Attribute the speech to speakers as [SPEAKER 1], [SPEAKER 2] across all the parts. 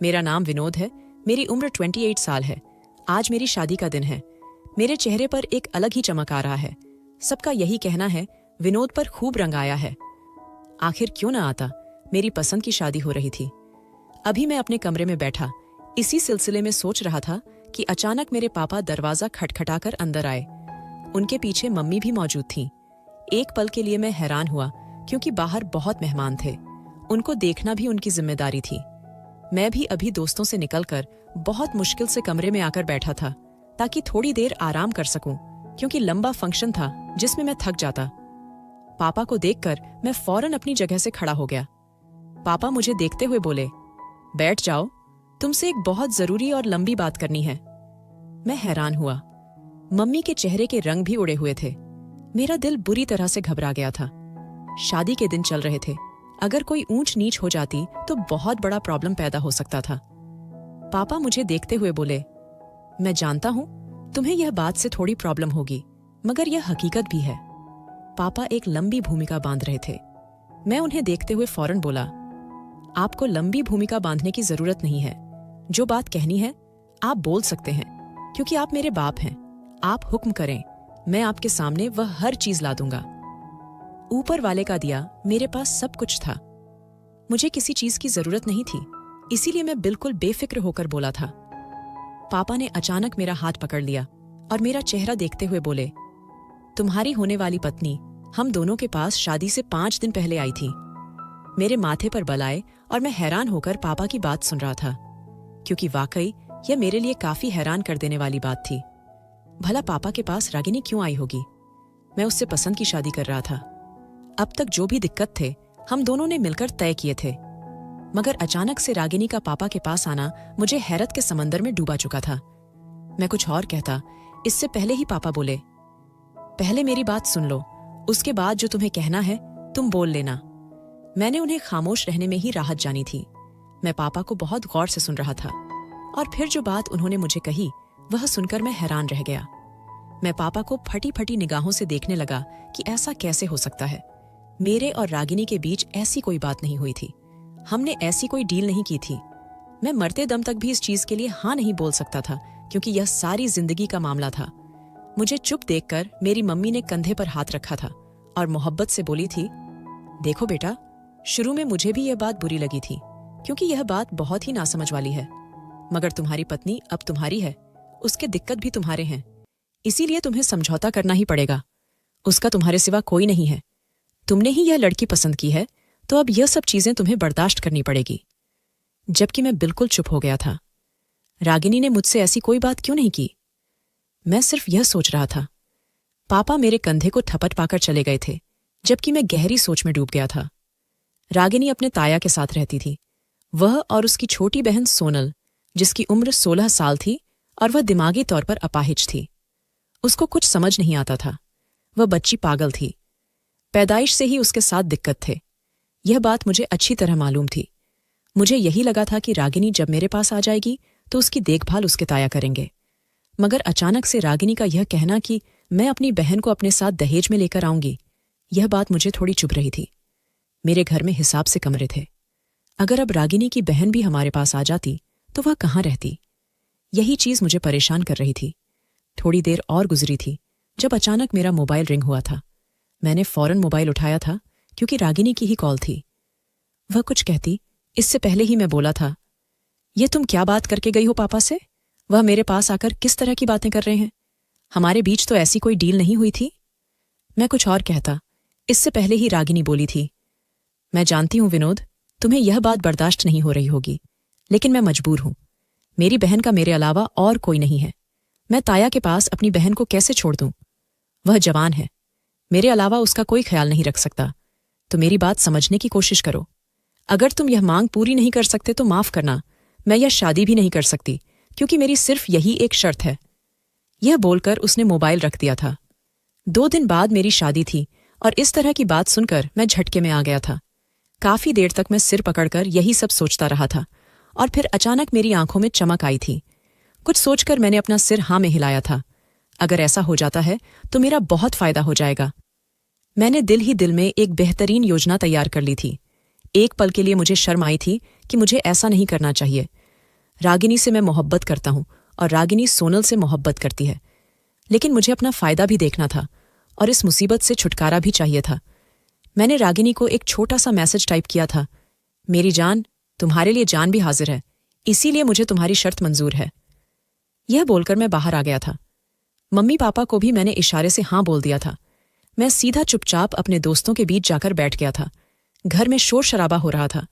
[SPEAKER 1] मेरा नाम विनोद है। मेरी उम्र 28 साल है। आज मेरी शादी का दिन है। मेरे चेहरे पर एक अलग ही चमक आ रहा है। सबका यही कहना है, विनोद पर खूब रंग आया है। आखिर क्यों ना आता, मेरी पसंद की शादी हो रही थी। अभी मैं अपने कमरे में बैठा इसी सिलसिले में सोच रहा था कि अचानक मेरे पापा दरवाजा खटखटाकर अंदर आए। उनके पीछे मम्मी भी मौजूद थीं। एक पल के लिए मैं हैरान हुआ क्योंकि बाहर बहुत मेहमान थे। उनको देखना भी उनकी जिम्मेदारी थी। मैं भी अभी दोस्तों से निकलकर बहुत मुश्किल से कमरे में आकर बैठा था ताकि थोड़ी देर आराम कर सकूं, क्योंकि लंबा फंक्शन था जिसमें मैं थक जाता। पापा को देखकर मैं फौरन अपनी जगह से खड़ा हो गया। पापा मुझे देखते हुए बोले, बैठ जाओ, तुमसे एक बहुत जरूरी और लंबी बात करनी है। मैं हैरान हुआ। मम्मी के चेहरे के रंग भी उड़े हुए थे। मेरा दिल बुरी तरह से घबरा गया था। शादी के दिन चल रहे थे। अगर कोई ऊंच नीच हो जाती तो बहुत बड़ा प्रॉब्लम पैदा हो सकता था। पापा मुझे देखते हुए बोले, मैं जानता हूं तुम्हें यह बात से थोड़ी प्रॉब्लम होगी, मगर यह हकीकत भी है। पापा एक लंबी भूमिका बांध रहे थे। मैं उन्हें देखते हुए फौरन बोला, आपको लंबी भूमिका बांधने की जरूरत नहीं है। जो बात कहनी है आप बोल सकते हैं, क्योंकि आप मेरे बाप हैं। आप हुक्म करें, मैं आपके सामने वह हर चीज ला दूंगा। ऊपर वाले का दिया मेरे पास सब कुछ था। मुझे किसी चीज की जरूरत नहीं थी, इसीलिए मैं बिल्कुल बेफिक्र होकर बोला था। पापा ने अचानक मेरा हाथ पकड़ लिया और मेरा चेहरा देखते हुए बोले, तुम्हारी होने वाली पत्नी हम दोनों के पास शादी से 5 दिन पहले आई थी। मेरे माथे पर बल आए और मैं हैरान होकर पापा की बात सुन रहा था, क्योंकि वाकई यह मेरे लिए काफी हैरान कर देने वाली बात थी। भला पापा के पास रागिनी क्यों आई होगी? मैं उससे पसंद की शादी कर रहा था। अब तक जो भी दिक्कत थे हम दोनों ने मिलकर तय किए थे, मगर अचानक से रागिनी का पापा के पास आना मुझे हैरत के समंदर में डूबा चुका था। मैं कुछ और कहता, इससे पहले ही पापा बोले, पहले मेरी बात सुन लो, उसके बाद जो तुम्हें कहना है तुम बोल लेना। मैंने उन्हें खामोश रहने में ही राहत जानी थी। मैं पापा को बहुत गौर से सुन रहा था और फिर जो बात उन्होंने मुझे कही वह सुनकर मैं हैरान रह गया। मैं पापा को फटी फटी निगाहों से देखने लगा कि ऐसा कैसे हो सकता है। मेरे और रागिनी के बीच ऐसी कोई बात नहीं हुई थी। हमने ऐसी कोई डील नहीं की थी। मैं मरते दम तक भी इस चीज के लिए हाँ नहीं बोल सकता था, क्योंकि यह सारी जिंदगी का मामला था। मुझे चुप देखकर मेरी मम्मी ने कंधे पर हाथ रखा था और मोहब्बत से बोली थी, देखो बेटा, शुरू में मुझे भी यह बात बुरी लगी थी, क्योंकि यह बात बहुत ही नासमझ वाली है, मगर तुम्हारी पत्नी अब तुम्हारी है, उसके दिक्कत भी तुम्हारे हैं, इसीलिए तुम्हें समझौता करना ही पड़ेगा। उसका तुम्हारे सिवा कोई नहीं है। तुमने ही यह लड़की पसंद की है, तो अब यह सब चीजें तुम्हें बर्दाश्त करनी पड़ेगी। जबकि मैं बिल्कुल चुप हो गया था। रागिनी ने मुझसे ऐसी कोई बात क्यों नहीं की? मैं सिर्फ यह सोच रहा था। पापा मेरे कंधे को थपथ पाकर चले गए थे, जबकि मैं गहरी सोच में डूब गया था। रागिनी अपने ताया के साथ रहती थी। वह और उसकी छोटी बहन सोनल, जिसकी उम्र 16 साल थी और वह दिमागी तौर पर अपाहिज थी। उसको कुछ समझ नहीं आता था। वह बच्ची पागल थी। पैदाइश से ही उसके साथ दिक्कत थे। यह बात मुझे अच्छी तरह मालूम थी। मुझे यही लगा था कि रागिनी जब मेरे पास आ जाएगी तो उसकी देखभाल उसके ताया करेंगे। मगर अचानक से रागिनी का यह कहना कि मैं अपनी बहन को अपने साथ दहेज में लेकर आऊंगी, यह बात मुझे थोड़ी चुभ रही थी। मेरे घर में हिसाब से कमरे थे। अगर अब रागिनी की बहन भी हमारे पास आ जाती तो वह कहाँ रहती? यही चीज मुझे परेशान कर रही थी। थोड़ी देर और गुजरी थी जब अचानक मेरा मोबाइल रिंग हुआ था। मैंने फौरन मोबाइल उठाया था, क्योंकि रागिनी की ही कॉल थी। वह कुछ कहती, इससे पहले ही मैं बोला था, ये तुम क्या बात करके गई हो पापा से? वह मेरे पास आकर किस तरह की बातें कर रहे हैं? हमारे बीच तो ऐसी कोई डील नहीं हुई थी। मैं कुछ और कहता, इससे पहले ही रागिनी बोली थी, मैं जानती हूं विनोद, तुम्हें यह बात बर्दाश्त नहीं हो रही होगी, लेकिन मैं मजबूर हूं। मेरी बहन का मेरे अलावा और कोई नहीं है। मैं ताया के पास अपनी बहन को कैसे छोड़ दूं? वह जवान है, मेरे अलावा उसका कोई ख्याल नहीं रख सकता। तो मेरी बात समझने की कोशिश करो। अगर तुम यह मांग पूरी नहीं कर सकते तो माफ करना, मैं यह शादी भी नहीं कर सकती, क्योंकि मेरी सिर्फ यही एक शर्त है। यह बोलकर उसने मोबाइल रख दिया था। 2 दिन बाद मेरी शादी थी और इस तरह की बात सुनकर मैं झटके में आ गया था। काफी देर तक मैं सिर पकड़कर यही सब सोचता रहा था और फिर अचानक मेरी आंखों में चमक आई थी। कुछ सोचकर मैंने अपना सिर हाँ में हिलाया था। अगर ऐसा हो जाता है तो मेरा बहुत फायदा हो जाएगा। मैंने दिल ही दिल में एक बेहतरीन योजना तैयार कर ली थी। एक पल के लिए मुझे शर्म आई थी कि मुझे ऐसा नहीं करना चाहिए, रागिनी से मैं मोहब्बत करता हूँ और रागिनी सोनल से मोहब्बत करती है, लेकिन मुझे अपना फायदा भी देखना था और इस मुसीबत से छुटकारा भी चाहिए था। मैंने रागिनी को एक छोटा सा मैसेज टाइप किया था, मेरी जान, तुम्हारे लिए जान भी हाजिर है, इसीलिए मुझे तुम्हारी शर्त मंजूर है। यह बोलकर मैं बाहर आ गया था। मम्मी पापा को भी मैंने इशारे से हाँ बोल दिया था। मैं सीधा चुपचाप अपने दोस्तों के बीच जाकर बैठ गया था। घर में शोर शराबा हो रहा था।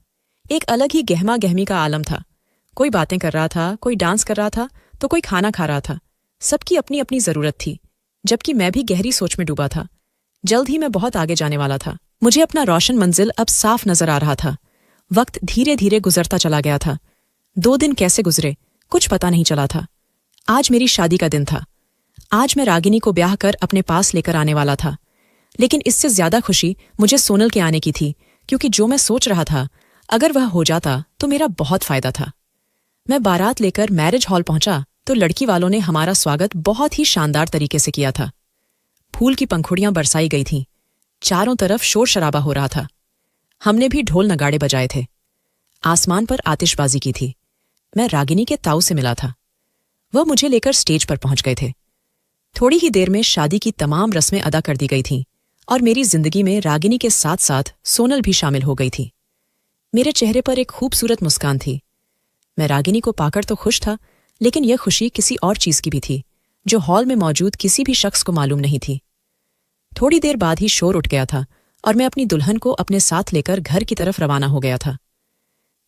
[SPEAKER 1] एक अलग ही गहमा गहमी का आलम था। कोई बातें कर रहा था, कोई डांस कर रहा था, तो कोई खाना खा रहा था। सबकी अपनी अपनी जरूरत थी, जबकि मैं भी गहरी सोच में डूबा था। जल्द ही मैं बहुत आगे जाने वाला था। मुझे अपना रोशन मंजिल अब साफ नजर आ रहा था। वक्त धीरे धीरे गुजरता चला गया था। 2 दिन कैसे गुजरे कुछ पता नहीं चला था। आज मेरी शादी का दिन था। आज मैं रागिनी को ब्याह कर अपने पास लेकर आने वाला था। लेकिन इससे ज्यादा खुशी मुझे सोनल के आने की थी, क्योंकि जो मैं सोच रहा था, अगर वह हो जाता तो मेरा बहुत फायदा था। मैं बारात लेकर मैरिज हॉल पहुंचा तो लड़की वालों ने हमारा स्वागत बहुत ही शानदार तरीके से किया था। फूल की पंखुड़ियां बरसाई गई थीं। चारों तरफ शोर शराबा हो रहा था। हमने भी ढोल नगाड़े बजाए थे। आसमान पर आतिशबाजी की थी। मैं रागिनी के ताऊ से मिला था। वह मुझे लेकर स्टेज पर पहुंच गए थे। थोड़ी ही देर में शादी की तमाम रस्में अदा कर दी गई थीं और मेरी जिंदगी में रागिनी के साथ साथ सोनल भी शामिल हो गई थी। मेरे चेहरे पर एक खूबसूरत मुस्कान थी। मैं रागिनी को पाकर तो खुश था, लेकिन यह खुशी किसी और चीज की भी थी, जो हॉल में मौजूद किसी भी शख्स को मालूम नहीं थी। थोड़ी देर बाद ही शोर उठ गया था और मैं अपनी दुल्हन को अपने साथ लेकर घर की तरफ रवाना हो गया था।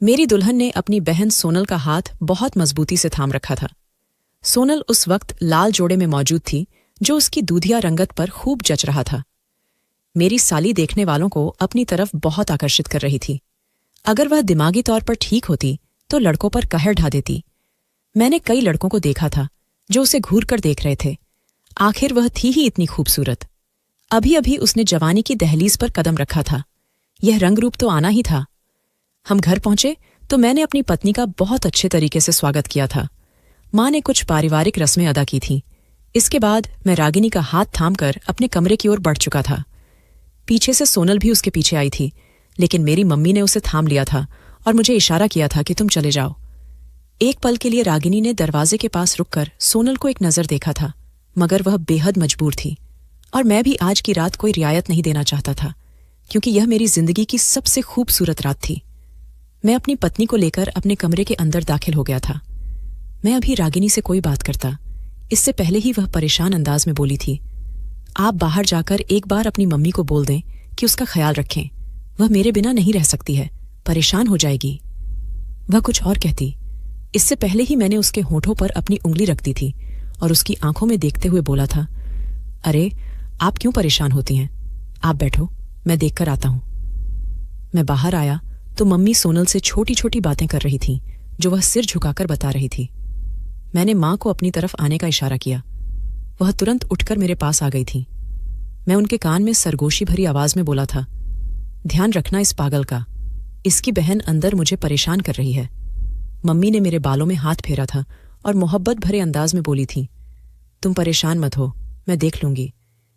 [SPEAKER 1] मेरी दुल्हन ने अपनी बहन सोनल का हाथ बहुत मजबूती से थाम रखा था। सोनल उस वक्त लाल जोड़े में मौजूद थी, जो उसकी दूधिया रंगत पर खूब जच रहा था। मेरी साली देखने वालों को अपनी तरफ बहुत आकर्षित कर रही थी। अगर वह दिमागी तौर पर ठीक होती तो लड़कों पर कहर ढा देती। मैंने कई लड़कों को देखा था जो उसे घूर कर देख रहे थे। आखिर वह थी ही इतनी खूबसूरत। अभी अभी उसने जवानी की दहलीज पर कदम रखा था। यह रंग रूप तो आना ही था। हम घर पहुंचे तो मैंने अपनी पत्नी का बहुत अच्छे तरीके से स्वागत किया था। माँ ने कुछ पारिवारिक रस्में अदा की थीं। इसके बाद मैं रागिनी का हाथ थामकर अपने कमरे की ओर बढ़ चुका था। पीछे से सोनल भी उसके पीछे आई थी, लेकिन मेरी मम्मी ने उसे थाम लिया था और मुझे इशारा किया था कि तुम चले जाओ। एक पल के लिए रागिनी ने दरवाजे के पास रुककर सोनल को एक नजर देखा था, मगर वह बेहद मजबूर थी और मैं भी आज की रात कोई रियायत नहीं देना चाहता था, क्योंकि यह मेरी जिंदगी की सबसे खूबसूरत रात थी। मैं अपनी पत्नी को लेकर अपने कमरे के अंदर दाखिल हो गया था। मैं अभी रागिनी से कोई बात करता, इससे पहले ही वह परेशान अंदाज में बोली थी, आप बाहर जाकर एक बार अपनी मम्मी को बोल दें कि उसका ख्याल रखें, वह मेरे बिना नहीं रह सकती है, परेशान हो जाएगी। वह कुछ और कहती, इससे पहले ही मैंने उसके होठों पर अपनी उंगली रख दी थी और उसकी आंखों में देखते हुए बोला था, अरे आप क्यों परेशान होती हैं, आप बैठो, मैं देखकर आता हूं। मैं बाहर आया तो मम्मी सोनल से छोटी छोटी बातें कर रही थीं, जो वह सिर झुकाकर बता रही थी। मैंने मां को अपनी तरफ आने का इशारा किया। वह तुरंत उठकर मेरे पास आ गई थी। मैं उनके कान में सरगोशी भरी आवाज में बोला था, ध्यान रखना इस पागल का, इसकी बहन अंदर मुझे परेशान कर रही है। मम्मी ने मेरे बालों में हाथ फेरा था और मोहब्बत भरे अंदाज में बोली थी, तुम परेशान मत हो, मैं देख लूंगी,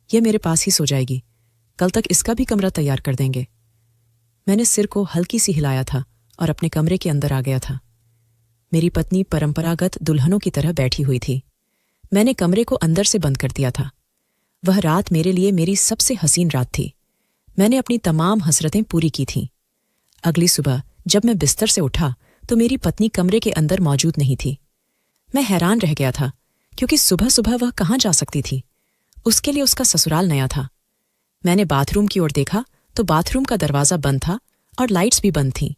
[SPEAKER 1] यह मेरे पास ही सो जाएगी, कल तक इसका भी कमरा तैयार कर देंगे। मैंने सिर को हल्की सी हिलाया था और अपने कमरे के अंदर आ गया था। मेरी पत्नी परंपरागत दुल्हनों की तरह बैठी हुई थी। मैंने कमरे को अंदर से बंद कर दिया था। वह रात मेरे लिए मेरी सबसे हसीन रात थी। मैंने अपनी तमाम हसरतें पूरी की थीं। अगली सुबह जब मैं बिस्तर से उठा तो मेरी पत्नी कमरे के अंदर मौजूद नहीं थी। मैं हैरान रह गया था, क्योंकि सुबह सुबह वह कहाँ जा सकती थी। उसके लिए उसका ससुराल नया था। मैंने बाथरूम की ओर देखा तो बाथरूम का दरवाजा बंद था और लाइट्स भी बंद थीं,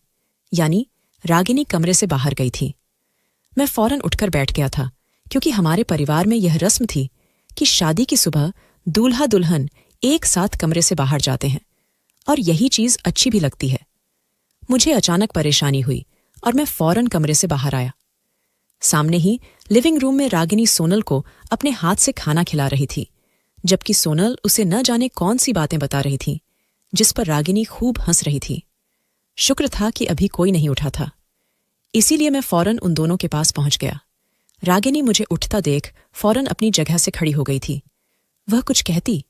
[SPEAKER 1] यानी रागिनी कमरे से बाहर गई थी। मैं फौरन उठकर बैठ गया था, क्योंकि हमारे परिवार में यह रस्म थी कि शादी की सुबह दूल्हा दुल्हन एक साथ कमरे से बाहर जाते हैं, और यही चीज अच्छी भी लगती है। मुझे अचानक परेशानी हुई और मैं फौरन कमरे से बाहर आया। सामने ही लिविंग रूम में रागिनी सोनल को अपने हाथ से खाना खिला रही थी, जबकि सोनल उसे न जाने कौन सी बातें बता रही थी, जिस पर रागिनी खूब हंस रही थी। शुक्र था कि अभी कोई नहीं उठा था, इसीलिए मैं फौरन उन दोनों के पास पहुंच गया। रागिनी मुझे उठता देख फौरन अपनी जगह से खड़ी हो गई थी। वह कुछ कहती,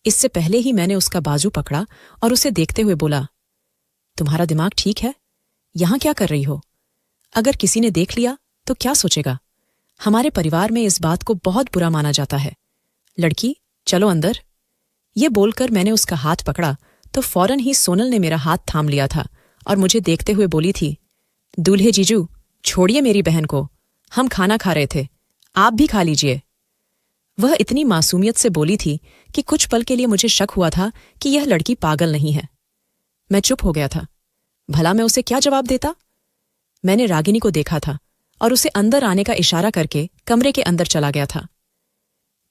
[SPEAKER 1] इससे पहले ही मैंने उसका बाजू पकड़ा और उसे देखते हुए बोला, तुम्हारा दिमाग ठीक है? यहां क्या कर रही हो? अगर किसी ने देख लिया तो क्या सोचेगा। हमारे परिवार में इस बात को बहुत बुरा माना जाता है। लड़की, चलो अंदर। ये बोलकर मैंने उसका हाथ पकड़ा तो फौरन ही सोनल ने मेरा हाथ थाम लिया था और मुझे देखते हुए बोली थी, दूल्हे जीजू, छोड़िए मेरी बहन को, हम खाना खा रहे थे, आप भी खा लीजिए। वह इतनी मासूमियत से बोली थी कि कुछ पल के लिए मुझे शक हुआ था कि यह लड़की पागल नहीं है। मैं चुप हो गया था। भला मैं उसे क्या जवाब देता। मैंने रागिनी को देखा था और उसे अंदर आने का इशारा करके कमरे के अंदर चला गया था।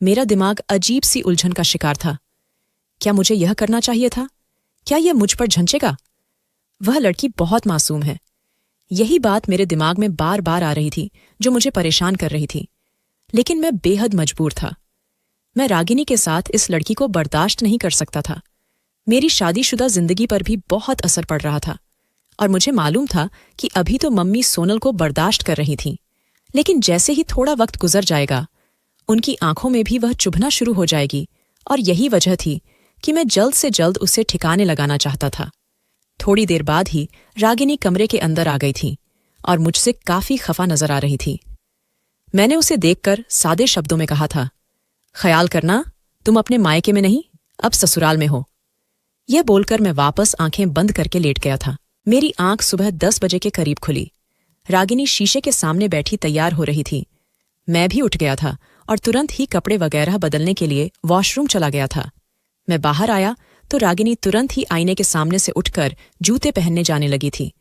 [SPEAKER 1] मेरा दिमाग अजीब सी उलझन का शिकार था। क्या मुझे यह करना चाहिए था? क्या यह मुझ पर झंचेगा? वह लड़की बहुत मासूम है। यही बात मेरे दिमाग में बार बार आ रही थी, जो मुझे परेशान कर रही थी। लेकिन मैं बेहद मजबूर था। मैं रागिनी के साथ इस लड़की को बर्दाश्त नहीं कर सकता था। मेरी शादीशुदा जिंदगी पर भी बहुत असर पड़ रहा था और मुझे मालूम था कि अभी तो मम्मी सोनल को बर्दाश्त कर रही थीं, लेकिन जैसे ही थोड़ा वक्त गुजर जाएगा उनकी आंखों में भी वह चुभना शुरू हो जाएगी। और यही वजह थी कि मैं जल्द से जल्द उसे ठिकाने लगाना चाहता था। थोड़ी देर बाद ही रागिनी कमरे के अंदर आ गई थी और मुझसे काफी खफा नजर आ रही थी। मैंने उसे देखकर सादे शब्दों में कहा था, ख्याल करना, तुम अपने मायके में नहीं, अब ससुराल में हो। यह बोलकर मैं वापस आंखें बंद करके लेट गया था। मेरी आंख सुबह 10 बजे के करीब खुली। रागिनी शीशे के सामने बैठी तैयार हो रही थी। मैं भी उठ गया था और तुरंत ही कपड़े वगैरह बदलने के लिए वॉशरूम चला गया था। मैं बाहर आया तो रागिनी तुरंत ही आईने के सामने से उठकर जूते पहनने जाने लगी थी।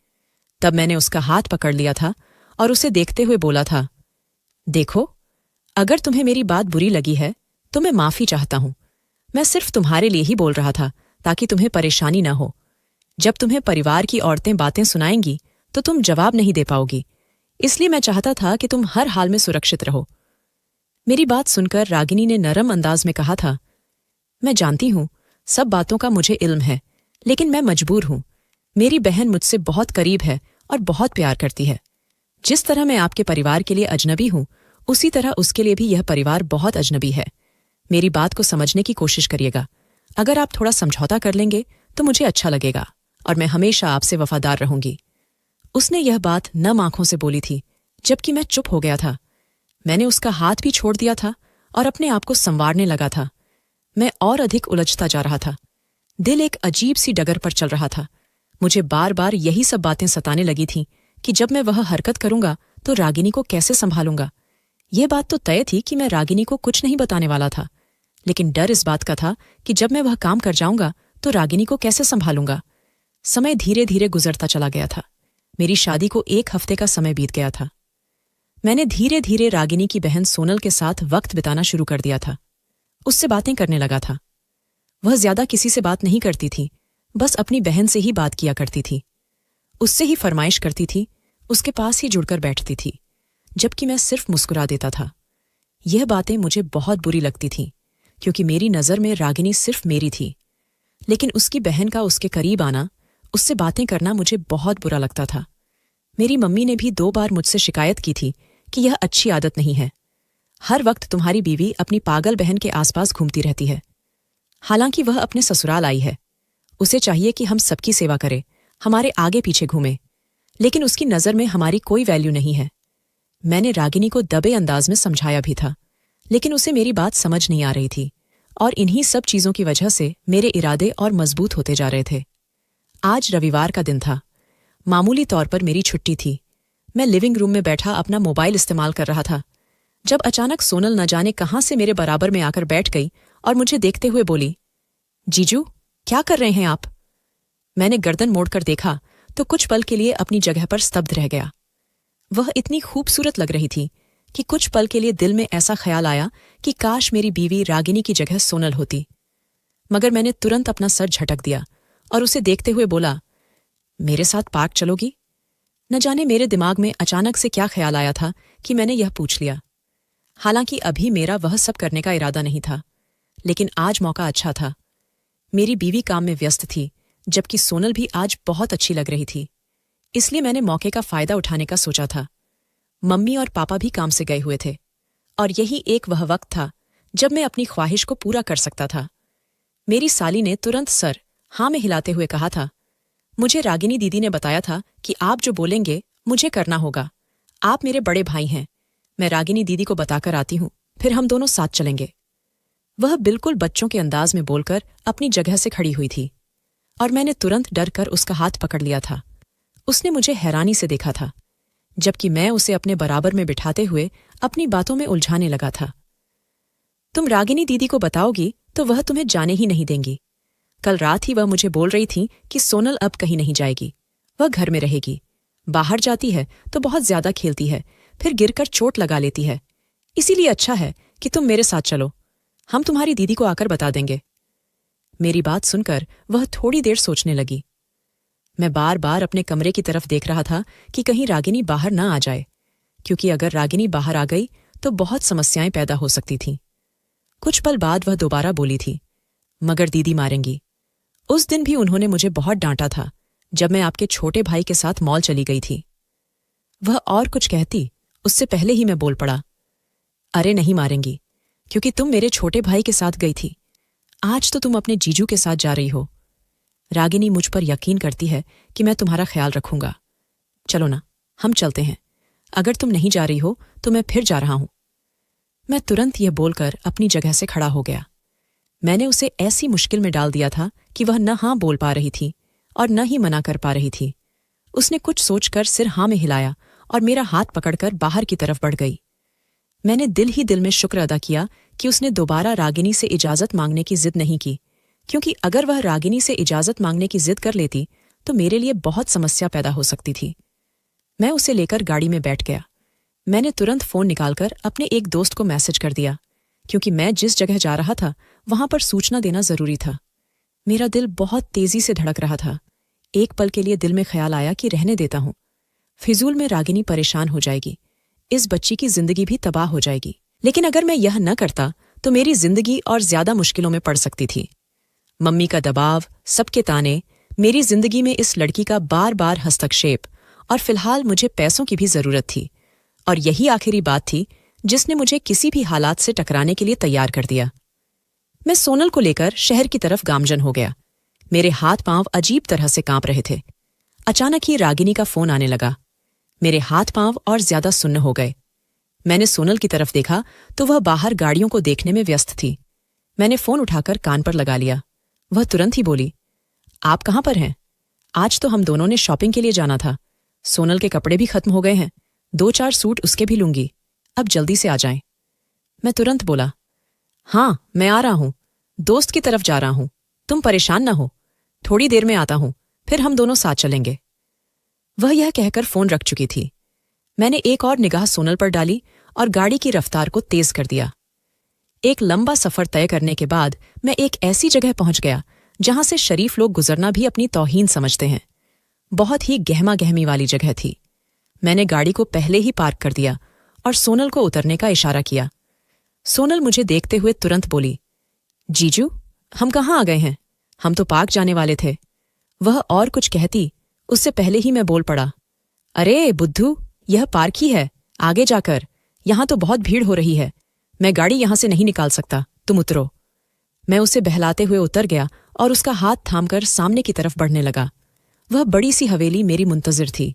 [SPEAKER 1] तब मैंने उसका हाथ पकड़ लिया था और उसे देखते हुए बोला था, देखो, अगर तुम्हें मेरी बात बुरी लगी है तो मैं माफी चाहता हूं। मैं सिर्फ तुम्हारे लिए ही बोल रहा था ताकि तुम्हें परेशानी न हो। जब तुम्हें परिवार की औरतें बातें सुनाएंगी तो तुम जवाब नहीं दे पाओगी, इसलिए मैं चाहता था कि तुम हर हाल में सुरक्षित रहो। मेरी बात सुनकर रागिनी ने नरम अंदाज में कहा था, मैं जानती हूं, सब बातों का मुझे इल्म है, लेकिन मैं मजबूर हूं। मेरी बहन मुझसे बहुत करीब है और बहुत प्यार करती है। जिस तरह मैं आपके परिवार के लिए अजनबी हूं, उसी तरह उसके लिए भी यह परिवार बहुत अजनबी है। मेरी बात को समझने की कोशिश करिएगा। अगर आप थोड़ा समझौता कर लेंगे तो मुझे अच्छा लगेगा और मैं हमेशा आपसे वफादार रहूंगी। उसने यह बात नम आंखों से बोली थी, जबकि मैं चुप हो गया था। मैंने उसका हाथ भी छोड़ दिया था और अपने आप को संवारने लगा था। मैं और अधिक उलझता जा रहा था। दिल एक अजीब सी डगर पर चल रहा था। मुझे बार बार यही सब बातें सताने लगी थीं कि जब मैं वह हरकत करूंगा तो रागिनी को कैसे संभालूंगा। यह बात तो तय थी कि मैं रागिनी को कुछ नहीं बताने वाला था, लेकिन डर इस बात का था कि जब मैं वह काम कर जाऊंगा तो रागिनी को कैसे संभालूंगा। समय धीरे धीरे गुजरता चला गया था। मेरी शादी को 1 हफ्ते का समय बीत गया था। मैंने धीरे धीरे रागिनी की बहन सोनल के साथ वक्त बिताना शुरू कर दिया था। उससे बातें करने लगा था। वह ज्यादा किसी से बात नहीं करती थी, बस अपनी बहन से ही बात किया करती थी। उससे ही फरमाइश करती थी, उसके पास ही जुड़कर बैठती थी, जबकि मैं सिर्फ मुस्कुरा देता था। यह बातें मुझे बहुत बुरी लगती थीं, क्योंकि मेरी नज़र में रागिनी सिर्फ मेरी थी, लेकिन उसकी बहन का उसके करीब आना, उससे बातें करना मुझे बहुत बुरा लगता था। मेरी मम्मी ने भी 2 बार मुझसे शिकायत की थी कि यह अच्छी आदत नहीं है। हर वक्त तुम्हारी बीवी अपनी पागल बहन के आसपास घूमती रहती है। हालांकि वह अपने ससुराल आई है, उसे चाहिए कि हम सबकी सेवा करे, हमारे आगे पीछे घूमे, लेकिन उसकी नज़र में हमारी कोई वैल्यू नहीं है। मैंने रागिनी को दबे अंदाज में समझाया भी था, लेकिन उसे मेरी बात समझ नहीं आ रही थी और इन्हीं सब चीज़ों की वजह से मेरे इरादे और मजबूत होते जा रहे थे। आज रविवार का दिन था। मामूली तौर पर मेरी छुट्टी थी। मैं लिविंग रूम में बैठा अपना मोबाइल इस्तेमाल कर रहा था, जब अचानक सोनल न जाने कहां से मेरे बराबर में आकर बैठ गई और मुझे देखते हुए बोली, जीजू, क्या कर रहे हैं आप? मैंने गर्दन मोड़कर देखा तो कुछ पल के लिए अपनी जगह पर स्तब्ध रह गया। वह इतनी खूबसूरत लग रही थी कि कुछ पल के लिए दिल में ऐसा ख्याल आया कि काश मेरी बीवी रागिनी की जगह सोनल होती। मगर मैंने तुरंत अपना सर झटक दिया और उसे देखते हुए बोला, मेरे साथ पार्क चलोगी? न जाने मेरे दिमाग में अचानक से क्या ख्याल आया था कि मैंने यह पूछ लिया। हालांकि अभी मेरा वह सब करने का इरादा नहीं था, लेकिन आज मौका अच्छा था। मेरी बीवी काम में व्यस्त थी, जबकि सोनल भी आज बहुत अच्छी लग रही थी, इसलिए मैंने मौके का फायदा उठाने का सोचा था। मम्मी और पापा भी काम से गए हुए थे और यही एक वह वक्त था जब मैं अपनी ख्वाहिश को पूरा कर सकता था। मेरी साली ने तुरंत सर हाँ में हिलाते हुए कहा था, मुझे रागिनी दीदी ने बताया था कि आप जो बोलेंगे मुझे करना होगा। आप मेरे बड़े भाई हैं। मैं रागिनी दीदी को बताकर आती हूँ, फिर हम दोनों साथ चलेंगे। वह बिल्कुल बच्चों के अंदाज में बोलकर अपनी जगह से खड़ी हुई थी और मैंने तुरंत डर कर उसका हाथ पकड़ लिया था। उसने मुझे हैरानी से देखा था, जबकि मैं उसे अपने बराबर में बिठाते हुए अपनी बातों में उलझाने लगा था। तुम रागिनी दीदी को बताओगी तो वह तुम्हें जाने ही नहीं देंगी। कल रात ही वह मुझे बोल रही थी कि सोनल अब कहीं नहीं जाएगी, वह घर में रहेगी। बाहर जाती है तो बहुत ज्यादा खेलती है, फिर गिरकर चोट लगा लेती है। इसीलिए अच्छा है कि तुम मेरे साथ चलो, हम तुम्हारी दीदी को आकर बता देंगे। मेरी बात सुनकर वह थोड़ी देर सोचने लगी। मैं बार बार अपने कमरे की तरफ देख रहा था कि कहीं रागिनी बाहर ना आ जाए, क्योंकि अगर रागिनी बाहर आ गई तो बहुत समस्याएं पैदा हो सकती थीं। कुछ पल बाद वह दोबारा बोली थी, मगर दीदी मारेंगी। उस दिन भी उन्होंने मुझे बहुत डांटा था जब मैं आपके छोटे भाई के साथ मॉल चली गई थी। वह और कुछ कहती उससे पहले ही मैं बोल पड़ा, अरे नहीं मारेंगी, क्योंकि तुम मेरे छोटे भाई के साथ गई थी। आज तो तुम अपने जीजू के साथ जा रही हो। रागिनी मुझ पर यकीन करती है कि मैं तुम्हारा ख्याल रखूंगा। चलो ना, हम चलते हैं। अगर तुम नहीं जा रही हो तो मैं फिर जा रहा हूं। मैं तुरंत यह बोलकर अपनी जगह से खड़ा हो गया। मैंने उसे ऐसी मुश्किल में डाल दिया था कि वह न हाँ बोल पा रही थी और न ही मना कर पा रही थी। उसने कुछ सोचकर सिर हाँ में हिलाया और मेरा हाथ पकड़कर बाहर की तरफ बढ़ गई। मैंने दिल ही दिल में शुक्र अदा किया कि उसने दोबारा रागिनी से इजाजत मांगने की जिद नहीं की, क्योंकि अगर वह रागिनी से इजाजत मांगने की जिद कर लेती तो मेरे लिए बहुत समस्या पैदा हो सकती थी। मैं उसे लेकर गाड़ी में बैठ गया। मैंने तुरंत फोन निकालकर अपने एक दोस्त को मैसेज कर दिया, क्योंकि मैं जिस जगह जा रहा था वहां पर सूचना देना जरूरी था। मेरा दिल बहुत तेजी से धड़क रहा था। एक पल के लिए दिल में ख्याल आया कि रहने देता हूं। फिजूल में रागिनी परेशान हो जाएगी, इस बच्ची की जिंदगी भी तबाह हो जाएगी। लेकिन अगर मैं यह न करता तो मेरी जिंदगी और ज्यादा मुश्किलों में पड़ सकती थी। मम्मी का दबाव, सबके ताने, मेरी जिंदगी में इस लड़की का बार बार हस्तक्षेप, और फिलहाल मुझे पैसों की भी जरूरत थी। और यही आखिरी बात थी जिसने मुझे किसी भी हालात से टकराने के लिए तैयार कर दिया। मैं सोनल को लेकर शहर की तरफ गामजन हो गया। मेरे हाथ पांव अजीब तरह से कांप रहे थे। अचानक ही रागिनी का फोन आने लगा। मेरे हाथ पांव और ज्यादा सुन्न हो गए। मैंने सोनल की तरफ देखा तो वह बाहर गाड़ियों को देखने में व्यस्त थी। मैंने फोन उठाकर कान पर लगा लिया। वह तुरंत ही बोली, आप कहाँ पर हैं? आज तो हम दोनों ने शॉपिंग के लिए जाना था। सोनल के कपड़े भी खत्म हो गए हैं, 2-4 सूट उसके भी लूंगी, अब जल्दी से आ जाएं। मैं तुरंत बोला, हाँ मैं आ रहा हूं, दोस्त की तरफ जा रहा हूं, तुम परेशान ना हो, थोड़ी देर में आता हूं, फिर हम दोनों साथ चलेंगे। वह यह कहकर फोन रख चुकी थी। मैंने एक और निगाह सोनल पर डाली और गाड़ी की रफ्तार को तेज कर दिया। एक लंबा सफर तय करने के बाद मैं एक ऐसी जगह पहुंच गया जहां से शरीफ लोग गुजरना भी अपनी तौहीन समझते हैं। बहुत ही गहमा गहमी वाली जगह थी। मैंने गाड़ी को पहले ही पार्क कर दिया और सोनल को उतरने का इशारा किया। सोनल मुझे देखते हुए तुरंत बोली, जीजू, हम कहाँ आ गए हैं? हम तो पार्क जाने वाले थे। वह और कुछ कहती उससे पहले ही मैं बोल पड़ा, अरे बुद्धू, यह पार्क ही है, आगे जाकर। यहां तो बहुत भीड़ हो रही है, मैं गाड़ी यहां से नहीं निकाल सकता, तुम उतरो। मैं उसे बहलाते हुए उतर गया और उसका हाथ थामकर सामने की तरफ बढ़ने लगा। वह बड़ी सी हवेली मेरी मुंतजिर थी।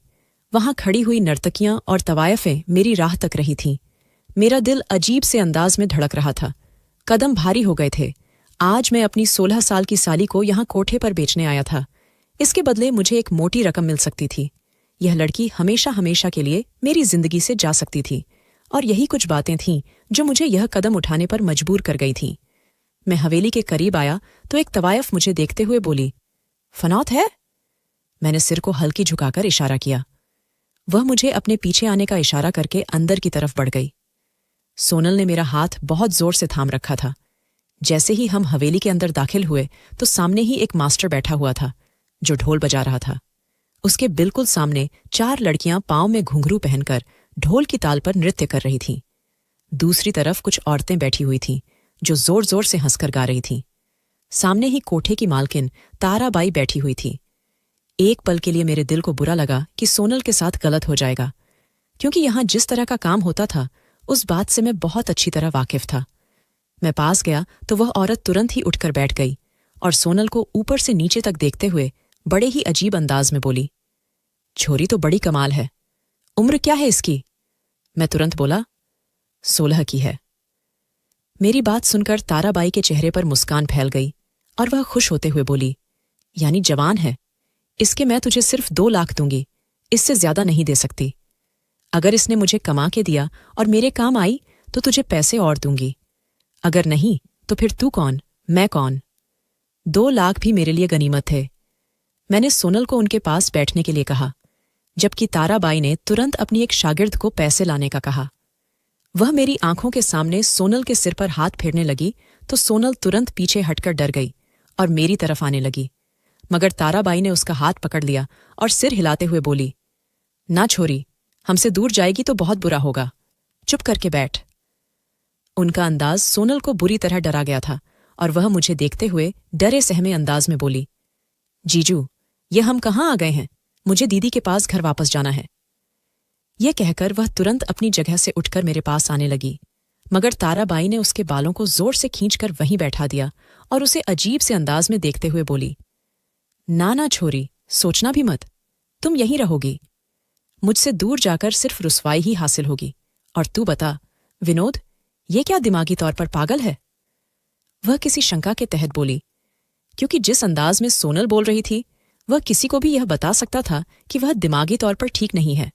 [SPEAKER 1] वहां खड़ी हुई नर्तकियां और तवायफें मेरी राह तक रही थीं। मेरा दिल अजीब से अंदाज में धड़क रहा था। कदम भारी हो गए थे। आज मैं अपनी 16 साल की साली को यहां कोठे पर बेचने आया था। इसके बदले मुझे एक मोटी रकम मिल सकती थी। यह लड़की हमेशा हमेशा के लिए मेरी जिंदगी से जा सकती थी, और यही कुछ बातें थीं जो मुझे यह कदम उठाने पर मजबूर कर गई थीं। मैं हवेली के करीब आया तो एक तवायफ मुझे देखते हुए बोली, फनौत है? मैंने सिर को हल्की झुकाकर इशारा किया। वह मुझे अपने पीछे आने का इशारा करके अंदर की तरफ बढ़ गई। सोनल ने मेरा हाथ बहुत जोर से थाम रखा था। जैसे ही हम हवेली के अंदर दाखिल हुए तो सामने ही एक मास्टर बैठा हुआ था जो ढोल बजा रहा था। उसके बिल्कुल सामने 4 लड़कियां पांव में घुंघरू पहनकर ढोल की ताल पर नृत्य कर रही थीं। दूसरी तरफ कुछ औरतें बैठी हुई थीं जो जोर जोर से हंसकर गा रही थीं। सामने ही कोठे की मालकिन ताराबाई बैठी हुई थी। एक पल के लिए मेरे दिल को बुरा लगा कि सोनल के साथ गलत हो जाएगा, क्योंकि यहां जिस तरह का काम होता था उस बात से मैं बहुत अच्छी तरह वाकिफ था। मैं पास गया तो वह औरत तुरंत ही उठकर बैठ गई और सोनल को ऊपर से नीचे तक देखते हुए बड़े ही अजीब अंदाज में बोली, छोरी तो बड़ी कमाल है, उम्र क्या है इसकी? मैं तुरंत बोला, 16 की है। मेरी बात सुनकर ताराबाई के चेहरे पर मुस्कान फैल गई और वह खुश होते हुए बोली, यानी जवान है। इसके मैं तुझे सिर्फ 2 लाख दूंगी, इससे ज्यादा नहीं दे सकती। अगर इसने मुझे कमा के दिया और मेरे काम आई तो तुझे पैसे और दूंगी, अगर नहीं तो फिर तू कौन, मैं कौन। 2 लाख भी मेरे लिए गनीमत थे। मैंने सोनल को उनके पास बैठने के लिए कहा, जबकि ताराबाई ने तुरंत अपनी एक शागिर्द को पैसे लाने का कहा। वह मेरी आंखों के सामने सोनल के सिर पर हाथ फेरने लगी तो सोनल तुरंत पीछे हटकर डर गई और मेरी तरफ आने लगी, मगर ताराबाई ने उसका हाथ पकड़ लिया और सिर हिलाते हुए बोली, ना छोरी, हमसे दूर जाएगी तो बहुत बुरा होगा, चुप करके बैठ। उनका अंदाज सोनल को बुरी तरह डरा गया था और वह मुझे देखते हुए डरे सहमे अंदाज में बोली, जीजू, ये हम कहाँ आ गए हैं, मुझे दीदी के पास घर वापस जाना है। यह कहकर वह तुरंत अपनी जगह से उठकर मेरे पास आने लगी, मगर ताराबाई ने उसके बालों को जोर से खींचकर वहीं बैठा दिया और उसे अजीब से अंदाज में देखते हुए बोली, ना ना छोरी, सोचना भी मत, तुम यहीं रहोगी। मुझसे दूर जाकर सिर्फ रुसवाई ही हासिल होगी। और तू बता विनोद, ये क्या दिमागी तौर पर पागल है? वह किसी शंका के तहत बोली, क्योंकि जिस अंदाज में सोनल बोल रही थी वह किसी को भी यह बता सकता था कि वह दिमागी तौर पर ठीक नहीं है।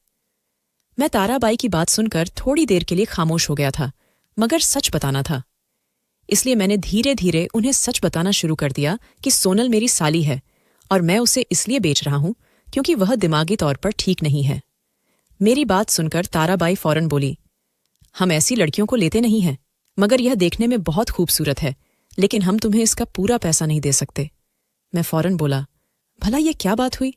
[SPEAKER 1] मैं ताराबाई की बात सुनकर थोड़ी देर के लिए खामोश हो गया था, मगर सच बताना था, इसलिए मैंने धीरे धीरे उन्हें सच बताना शुरू कर दिया कि सोनल मेरी साली है और मैं उसे इसलिए बेच रहा हूं क्योंकि वह दिमागी तौर पर ठीक नहीं है। मेरी बात सुनकर ताराबाई फौरन बोली, हम ऐसी लड़कियों को लेते नहीं हैं, मगर यह देखने में बहुत खूबसूरत है, लेकिन हम तुम्हें इसका पूरा पैसा नहीं दे सकते। मैं फौरन बोला, भला ये क्या बात हुई?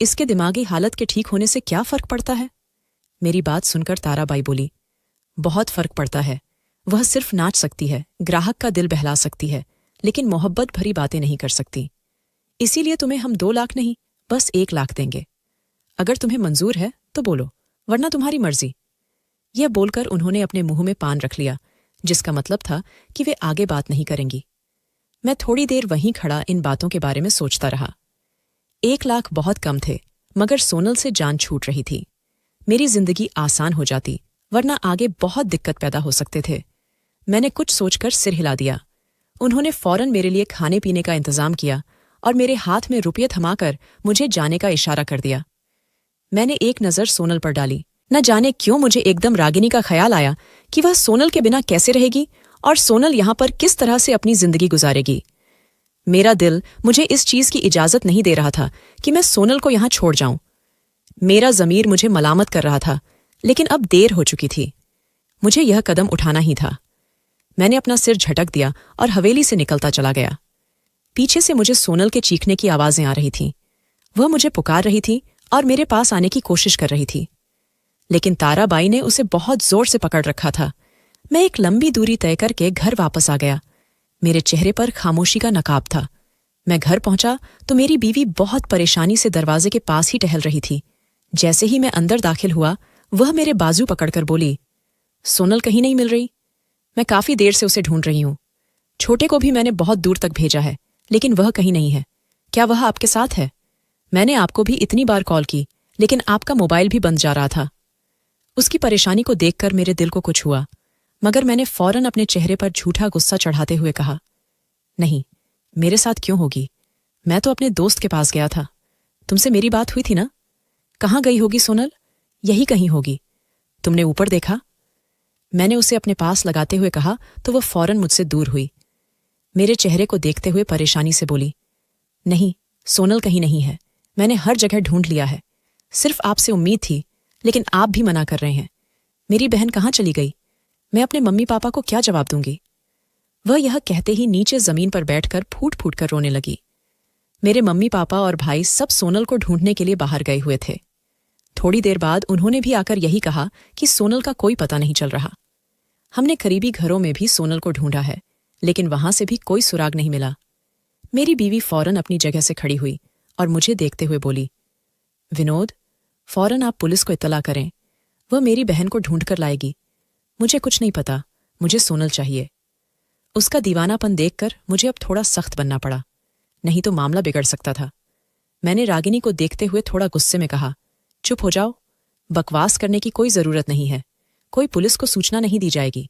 [SPEAKER 1] इसके दिमागी हालत के ठीक होने से क्या फर्क पड़ता है? मेरी बात सुनकर ताराबाई बोली, बहुत फर्क पड़ता है। वह सिर्फ नाच सकती है, ग्राहक का दिल बहला सकती है, लेकिन मोहब्बत भरी बातें नहीं कर सकती। इसीलिए तुम्हें हम 2 लाख नहीं, बस 1 लाख देंगे। अगर तुम्हें मंजूर है तो बोलो, वरना तुम्हारी मर्जी। यह बोलकर उन्होंने अपने मुंह में पान रख लिया, जिसका मतलब था कि वे आगे बात नहीं करेंगी। मैं थोड़ी देर वहीं खड़ा इन बातों के बारे में सोचता रहा। 1 लाख बहुत कम थे, मगर सोनल से जान छूट रही थी। मेरी जिंदगी आसान हो जाती, वरना आगे बहुत दिक्कत पैदा हो सकते थे। मैंने कुछ सोचकर सिर हिला दिया। उन्होंने फौरन मेरे लिए खाने पीने का इंतजाम किया और मेरे हाथ में रुपये थमाकर मुझे जाने का इशारा कर दिया। मैंने एक नज़र सोनल पर डाली। न जाने क्यों मुझे एकदम रागिनी का ख्याल आया कि वह सोनल के बिना कैसे रहेगी और सोनल यहां पर किस तरह से अपनी जिंदगी गुजारेगी। मेरा दिल मुझे इस चीज की इजाजत नहीं दे रहा था कि मैं सोनल को यहां छोड़ जाऊं। मेरा जमीर मुझे मलामत कर रहा था, लेकिन अब देर हो चुकी थी। मुझे यह कदम उठाना ही था। मैंने अपना सिर झटक दिया और हवेली से निकलता चला गया। पीछे से मुझे सोनल के चीखने की आवाजें आ रही थीं। वह मुझे पुकार रही थी और मेरे पास आने की कोशिश कर रही थी, लेकिन ताराबाई ने उसे बहुत जोर से पकड़ रखा था। मैं एक लंबी दूरी तय करके घर वापस आ गया। मेरे चेहरे पर खामोशी का नकाब था। मैं घर पहुंचा तो मेरी बीवी बहुत परेशानी से दरवाजे के पास ही टहल रही थी। जैसे ही मैं अंदर दाखिल हुआ, वह मेरे बाजू पकड़कर बोली, सोनल कहीं नहीं मिल रही। मैं काफी देर से उसे ढूंढ रही हूं। छोटे को भी मैंने बहुत दूर तक भेजा है, लेकिन वह कहीं नहीं है। क्या वह आपके साथ है? मैंने आपको भी इतनी बार कॉल की, लेकिन आपका मोबाइल भी बंद जा रहा था। उसकी परेशानी को देखकर मेरे दिल को कुछ हुआ, मगर मैंने फौरन अपने चेहरे पर झूठा गुस्सा चढ़ाते हुए कहा, नहीं, मेरे साथ क्यों होगी? मैं तो अपने दोस्त के पास गया था। तुमसे मेरी बात हुई थी ना? कहाँ गई होगी सोनल? यही कहीं होगी। तुमने ऊपर देखा? मैंने उसे अपने पास लगाते हुए कहा तो वह फौरन मुझसे दूर हुई। मेरे चेहरे को देखते हुए परेशानी से बोली, नहीं, सोनल कहीं नहीं है। मैंने हर जगह ढूंढ लिया है। सिर्फ आपसे उम्मीद थी, लेकिन आप भी मना कर रहे हैं। मेरी बहन कहाँ चली गई? मैं अपने मम्मी पापा को क्या जवाब दूंगी? वह यह कहते ही नीचे जमीन पर बैठकर फूट फूट कर रोने लगी। मेरे मम्मी पापा और भाई सब सोनल को ढूंढने के लिए बाहर गए हुए थे। थोड़ी देर बाद उन्होंने भी आकर यही कहा कि सोनल का कोई पता नहीं चल रहा। हमने करीबी घरों में भी सोनल को ढूंढा है, लेकिन वहां से भी कोई सुराग नहीं मिला। मेरी बीवी फौरन अपनी जगह से खड़ी हुई और मुझे देखते हुए बोली, विनोद, फौरन आप पुलिस को इत्तला करें। वह मेरी बहन को ढूंढ कर लाएगी। मुझे कुछ नहीं पता, मुझे सोनल चाहिए। उसका दीवानापन देखकर मुझे अब थोड़ा सख्त बनना पड़ा, नहीं तो मामला बिगड़ सकता था। मैंने रागिनी को देखते हुए थोड़ा गुस्से में कहा, चुप हो जाओ, बकवास करने की कोई जरूरत नहीं है। कोई पुलिस को सूचना नहीं दी जाएगी।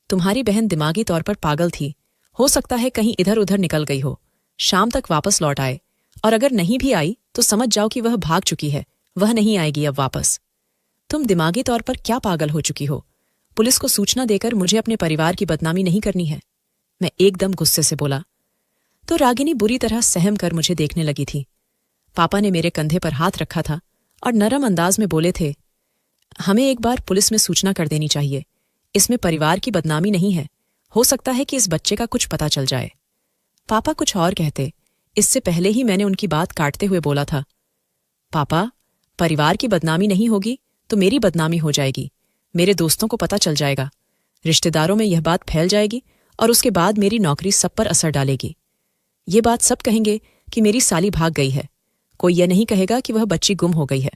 [SPEAKER 1] तुम्हारी बहन दिमागी तौर पर पागल थी, हो सकता है कहीं इधर उधर निकल गई हो, शाम तक वापस लौट आए, और अगर नहीं भी आई तो समझ जाओ कि वह भाग चुकी है, वह नहीं आएगी अब वापस। तुम दिमागी तौर पर क्या पागल हो चुकी हो? पुलिस को सूचना देकर मुझे अपने परिवार की बदनामी नहीं करनी है। मैं एकदम गुस्से से बोला। तो रागिनी बुरी तरह सहम कर मुझे देखने लगी थी। पापा ने मेरे कंधे पर हाथ रखा था और नरम अंदाज में बोले थे, हमें एक बार पुलिस में सूचना कर देनी चाहिए। इसमें परिवार की बदनामी नहीं है, हो सकता है कि इस बच्चे का कुछ पता चल जाए। पापा कुछ और कहते, इससे पहले ही मैंने उनकी बात काटते हुए बोला था, पापा, परिवार की बदनामी नहीं होगी तो मेरी बदनामी हो जाएगी। मेरे दोस्तों को पता चल जाएगा, रिश्तेदारों में यह बात फैल जाएगी और उसके बाद मेरी नौकरी सब पर असर डालेगी। ये बात सब कहेंगे कि मेरी साली भाग गई है, कोई यह नहीं कहेगा कि वह बच्ची गुम हो गई है।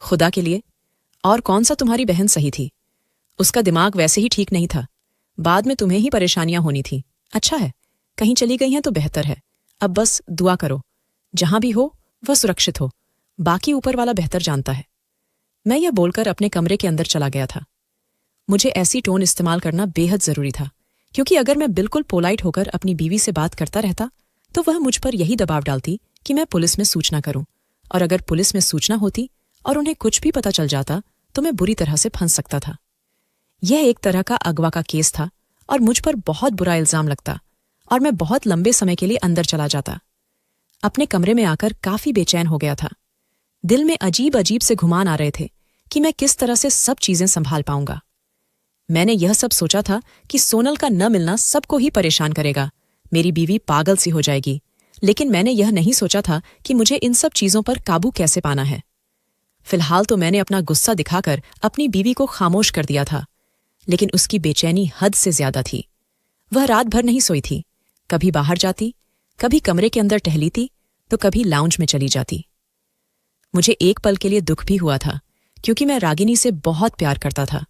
[SPEAKER 1] खुदा के लिए, और कौन सा तुम्हारी बहन सही थी? उसका दिमाग वैसे ही ठीक नहीं था, बाद में तुम्हें ही परेशानियां होनी थी। अच्छा है, कहीं चली गई हैं तो बेहतर है। अब बस दुआ करो, जहां भी हो वह सुरक्षित हो, बाकी ऊपर वाला बेहतर जानता है। मैं यह बोलकर अपने कमरे के अंदर चला गया था। मुझे ऐसी टोन इस्तेमाल करना बेहद जरूरी था, क्योंकि अगर मैं बिल्कुल पोलाइट होकर अपनी बीवी से बात करता रहता तो वह मुझ पर यही दबाव डालती कि मैं पुलिस में सूचना करूं, और अगर पुलिस में सूचना होती और उन्हें कुछ भी पता चल जाता तो मैं बुरी तरह से फंस सकता था। यह एक तरह का अगवा का केस था और मुझ पर बहुत बुरा इल्जाम लगता और मैं बहुत लंबे समय के लिए अंदर चला जाता। अपने कमरे में आकर काफी बेचैन हो गया था। दिल में अजीब अजीब से घुमान आ रहे थे कि मैं किस तरह से सब चीजें संभाल पाऊंगा। मैंने यह सब सोचा था कि सोनल का न मिलना सबको ही परेशान करेगा, मेरी बीवी पागल सी हो जाएगी, लेकिन मैंने यह नहीं सोचा था कि मुझे इन सब चीजों पर काबू कैसे पाना है। फिलहाल तो मैंने अपना गुस्सा दिखाकर अपनी बीवी को खामोश कर दिया था, लेकिन उसकी बेचैनी हद से ज्यादा थी। वह रात भर नहीं सोई थी, कभी बाहर जाती, कभी कमरे के अंदर टहलीती, तो कभी लाउंज में चली जाती। मुझे एक पल के लिए दुख भी हुआ था, क्योंकि मैं रागिनी से बहुत प्यार करता था,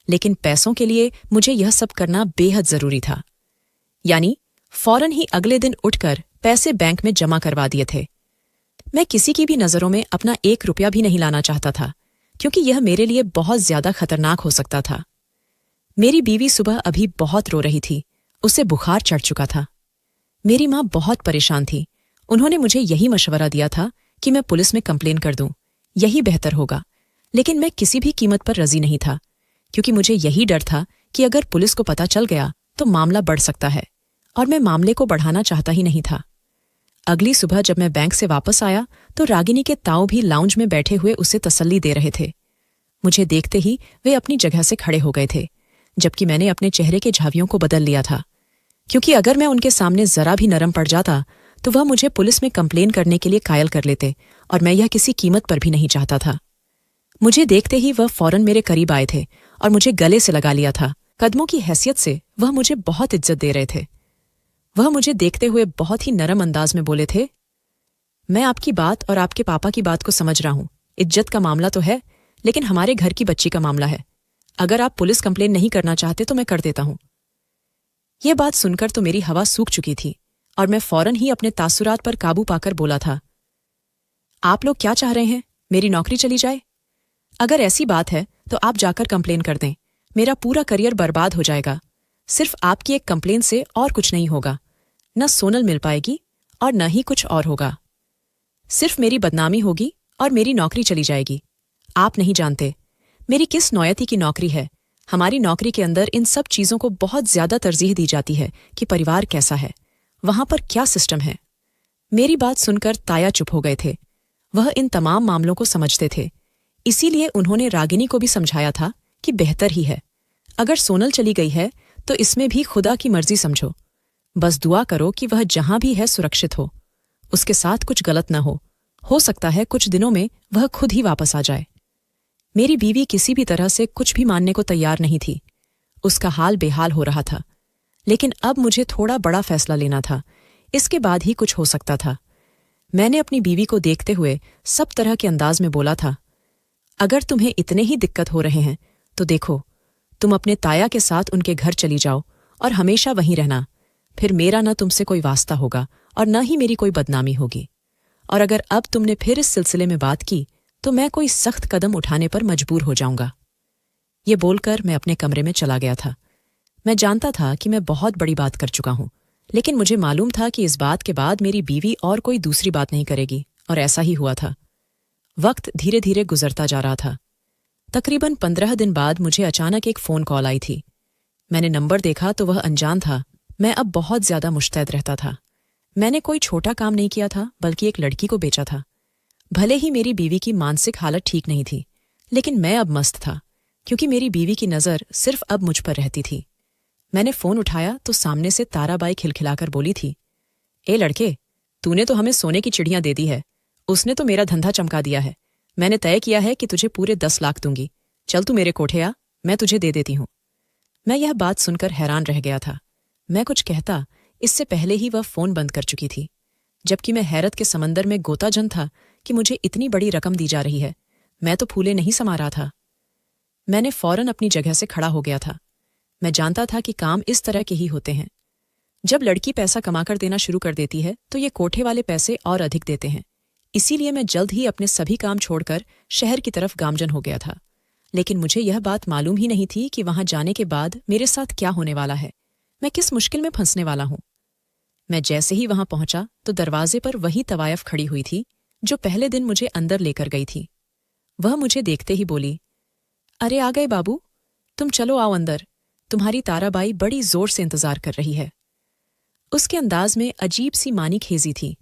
[SPEAKER 1] लेकिन पैसों के लिए मुझे यह सब करना बेहद जरूरी था। यानी फौरन ही अगले दिन उठकर पैसे बैंक में जमा करवा दिए थे। मैं किसी की भी नजरों में अपना 1 रुपया भी नहीं लाना चाहता था, क्योंकि यह मेरे लिए बहुत ज्यादा खतरनाक हो सकता था। मेरी बीवी सुबह अभी बहुत रो रही थी, उसे बुखार चढ़ चुका था। मेरी माँ बहुत परेशान थी, उन्होंने मुझे यही मशवरा दिया था कि मैं पुलिस में कंप्लेन कर दूं, यही बेहतर होगा। लेकिन मैं किसी भी कीमत पर राजी नहीं था, क्योंकि मुझे यही डर था कि अगर पुलिस को पता चल गया तो मामला बढ़ सकता है, और मैं मामले को बढ़ाना चाहता ही नहीं था। अगली सुबह जब मैं बैंक से वापस आया तो रागिनी के ताऊ भी लाउंज में बैठे हुए उसे तसल्ली दे रहे थे। मुझे देखते ही वे अपनी जगह से खड़े हो गए थे, जबकि मैंने अपने चेहरे के झावियों को बदल लिया था, क्योंकि अगर मैं उनके सामने जरा भी नरम पड़ जाता तो वह मुझे पुलिस में कंप्लेन करने के लिए कायल कर लेते, और मैं यह किसी कीमत पर भी नहीं चाहता था। मुझे देखते ही वह फौरन मेरे करीब आए थे और मुझे गले से लगा लिया था। कदमों की हैसियत से वह मुझे बहुत इज्जत दे रहे थे। वह मुझे देखते हुए बहुत ही नरम अंदाज में बोले थे, मैं आपकी बात और आपके पापा की बात को समझ रहा हूं। इज्जत का मामला तो है, लेकिन हमारे घर की बच्ची का मामला है। अगर आप पुलिस कंप्लेन नहीं करना चाहते तो मैं कर देता हूं। यह बात सुनकर तो मेरी हवा सूख चुकी थी और मैं फौरन ही अपने तासुरात पर काबू पाकर बोला था, आप लोग क्या चाह रहे हैं, मेरी नौकरी चली जाए? अगर ऐसी बात है तो आप जाकर कंप्लेन कर दें, मेरा पूरा करियर बर्बाद हो जाएगा। सिर्फ आपकी एक कंप्लेन से और कुछ नहीं होगा, न सोनल मिल पाएगी और न ही कुछ और होगा। सिर्फ मेरी बदनामी होगी और मेरी नौकरी चली जाएगी। आप नहीं जानते मेरी किस नौयती की नौकरी है। हमारी नौकरी के अंदर इन सब चीजों को बहुत ज्यादा तरजीह दी जाती है कि परिवार कैसा है, वहां पर क्या सिस्टम है। मेरी बात सुनकर ताया चुप हो गए थे। वह इन तमाम मामलों को समझते थे, इसीलिए उन्होंने रागिनी को भी समझाया था कि बेहतर ही है। अगर सोनल चली गई है तो इसमें भी खुदा की मर्जी समझो। बस दुआ करो कि वह जहां भी है सुरक्षित हो, उसके साथ कुछ गलत न हो सकता है कुछ दिनों में वह खुद ही वापस आ जाए। मेरी बीवी किसी भी तरह से कुछ भी मानने को तैयार नहीं थी। उसका हाल बेहाल हो रहा था, लेकिन अब मुझे थोड़ा बड़ा फैसला लेना था, इसके बाद ही कुछ हो सकता था। मैंने अपनी बीवी को देखते हुए सब तरह के अंदाज में बोला था, अगर तुम्हें इतने ही दिक्कत हो रहे हैं तो देखो, तुम अपने ताया के साथ उनके घर चली जाओ और हमेशा वहीं रहना। फिर मेरा न तुमसे कोई वास्ता होगा और न ही मेरी कोई बदनामी होगी। और अगर अब तुमने फिर इस सिलसिले में बात की तो मैं कोई सख्त कदम उठाने पर मजबूर हो जाऊंगा। ये बोलकर मैं अपने कमरे में चला गया था। मैं जानता था कि मैं बहुत बड़ी बात कर चुका हूं, लेकिन मुझे मालूम था कि इस बात के बाद मेरी बीवी और कोई दूसरी बात नहीं करेगी, और ऐसा ही हुआ था। वक्त धीरे धीरे गुजरता जा रहा था। तकरीबन 15 दिन बाद मुझे अचानक एक फ़ोन कॉल आई थी। मैंने नंबर देखा तो वह अनजान था। मैं अब बहुत ज्यादा मुश्तैद रहता था। मैंने कोई छोटा काम नहीं किया था, बल्कि एक लड़की को बेचा था। भले ही मेरी बीवी की मानसिक हालत ठीक नहीं थी, लेकिन मैं अब मस्त था, क्योंकि मेरी बीवी की नज़र सिर्फ अब मुझ पर रहती थी। मैंने फ़ोन उठाया तो सामने से ताराबाई खिलखिलाकर बोली थी, ए लड़के, तूने तो हमें सोने की चिड़ियां दे दी है। उसने तो मेरा धंधा चमका दिया है। मैंने तय किया है कि तुझे पूरे 10 लाख दूंगी। चल तू मेरे कोठे आ, मैं तुझे दे देती हूं। मैं यह बात सुनकर हैरान रह गया था। मैं कुछ कहता इससे पहले ही वह फ़ोन बंद कर चुकी थी, जबकि मैं हैरत के समंदर में गोताजन था कि मुझे इतनी बड़ी रकम दी जा रही है। मैं तो फूले नहीं समा रहा था। मैंने फौरन अपनी जगह से खड़ा हो गया था। मैं जानता था कि काम इस तरह के ही होते हैं। जब लड़की पैसा कमाकर देना शुरू कर देती है तो ये कोठे वाले पैसे और अधिक देते हैं। इसीलिए मैं जल्द ही अपने सभी काम छोड़कर शहर की तरफ गामजन हो गया था। लेकिन मुझे यह बात मालूम ही नहीं थी कि वहां जाने के बाद मेरे साथ क्या होने वाला है, मैं किस मुश्किल में फंसने वाला हूं। मैं जैसे ही वहां पहुंचा तो दरवाजे पर वही तवायफ खड़ी हुई थी जो पहले दिन मुझे अंदर लेकर गई थी। वह मुझे देखते ही बोली, अरे आ गए बाबू, तुम चलो आओ अंदर, तुम्हारी ताराबाई बड़ी जोर से इंतजार कर रही है। उसके अंदाज में अजीब सी मानी खेजी थी।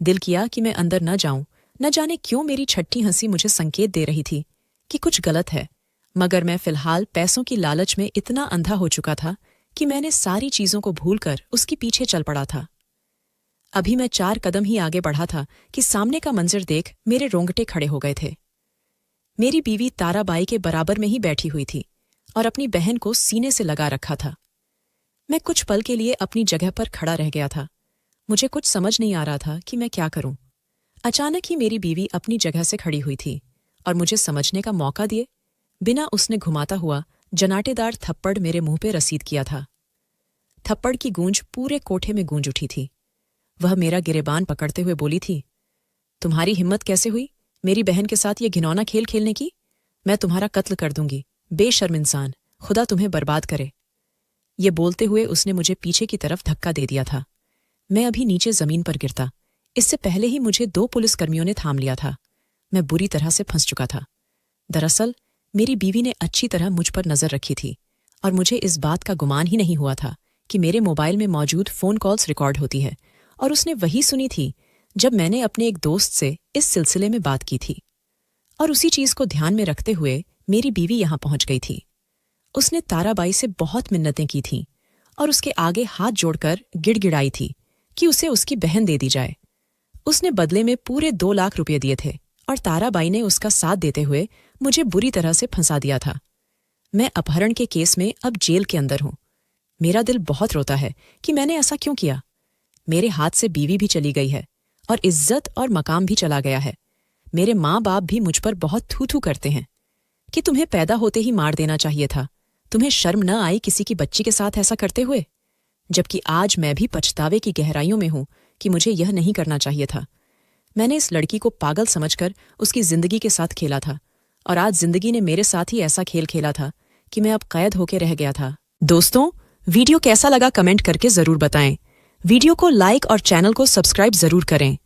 [SPEAKER 1] दिल किया कि मैं अंदर न जाऊं। न जाने क्यों मेरी छठी हंसी मुझे संकेत दे रही थी कि कुछ गलत है, मगर मैं फिलहाल पैसों की लालच में इतना अंधा हो चुका था कि मैंने सारी चीजों को भूलकर उसके पीछे चल पड़ा था। अभी मैं 4 कदम ही आगे बढ़ा था कि सामने का मंजर देख मेरे रोंगटे खड़े हो गए थे। मेरी बीवी ताराबाई के बराबर में ही बैठी हुई थी और अपनी बहन को सीने से लगा रखा था। मैं कुछ पल के लिए अपनी जगह पर खड़ा रह गया था। मुझे कुछ समझ नहीं आ रहा था कि मैं क्या करूं। अचानक ही मेरी बीवी अपनी जगह से खड़ी हुई थी और मुझे समझने का मौका दिए बिना उसने घुमाता हुआ जनाटेदार थप्पड़ मेरे मुंह पे रसीद किया था। थप्पड़ की गूंज पूरे कोठे में गूंज उठी थी। वह मेरा गिरेबान पकड़ते हुए बोली थी, तुम्हारी हिम्मत कैसे हुई मेरी बहन के साथ ये घिनौना खेल खेलने की? मैं तुम्हारा कत्ल कर दूंगी, बेशर्म इंसान, खुदा तुम्हें बर्बाद करे। ये बोलते हुए उसने मुझे पीछे की तरफ धक्का दे दिया था। मैं अभी नीचे जमीन पर गिरता, इससे पहले ही मुझे 2 पुलिसकर्मियों ने थाम लिया था। मैं बुरी तरह से फंस चुका था। दरअसल मेरी बीवी ने अच्छी तरह मुझ पर नजर रखी थी और मुझे इस बात का गुमान ही नहीं हुआ था कि मेरे मोबाइल में मौजूद फ़ोन कॉल्स रिकॉर्ड होती है, और उसने वही सुनी थी जब मैंने अपने एक दोस्त से इस सिलसिले में बात की थी। और उसी चीज को ध्यान में रखते हुए मेरी बीवी यहां पहुंच गई थी। उसने ताराबाई से बहुत मिन्नतें की थीं और उसके आगे हाथ जोड़कर गिड़गिड़ाई थी कि उसे उसकी बहन दे दी जाए। उसने बदले में पूरे 2 लाख रुपये दिए थे और ताराबाई ने उसका साथ देते हुए मुझे बुरी तरह से फंसा दिया था। मैं अपहरण के केस में अब जेल के अंदर हूं। मेरा दिल बहुत रोता है कि मैंने ऐसा क्यों किया। मेरे हाथ से बीवी भी चली गई है और इज्जत और मकाम भी चला गया है। मेरे माँ बाप भी मुझ पर बहुत थू थू करते हैं कि तुम्हें पैदा होते ही मार देना चाहिए था। तुम्हें शर्म न आई किसी की बच्ची के साथ ऐसा करते हुए? जबकि आज मैं भी पछतावे की गहराइयों में हूं कि मुझे यह नहीं करना चाहिए था। मैंने इस लड़की को पागल समझकर उसकी जिंदगी के साथ खेला था, और आज जिंदगी ने मेरे साथ ही ऐसा खेल खेला था कि मैं अब कैद होके रह गया था। दोस्तों, वीडियो कैसा लगा कमेंट करके जरूर बताएं। वीडियो को लाइक और चैनल को सब्सक्राइब जरूर करें।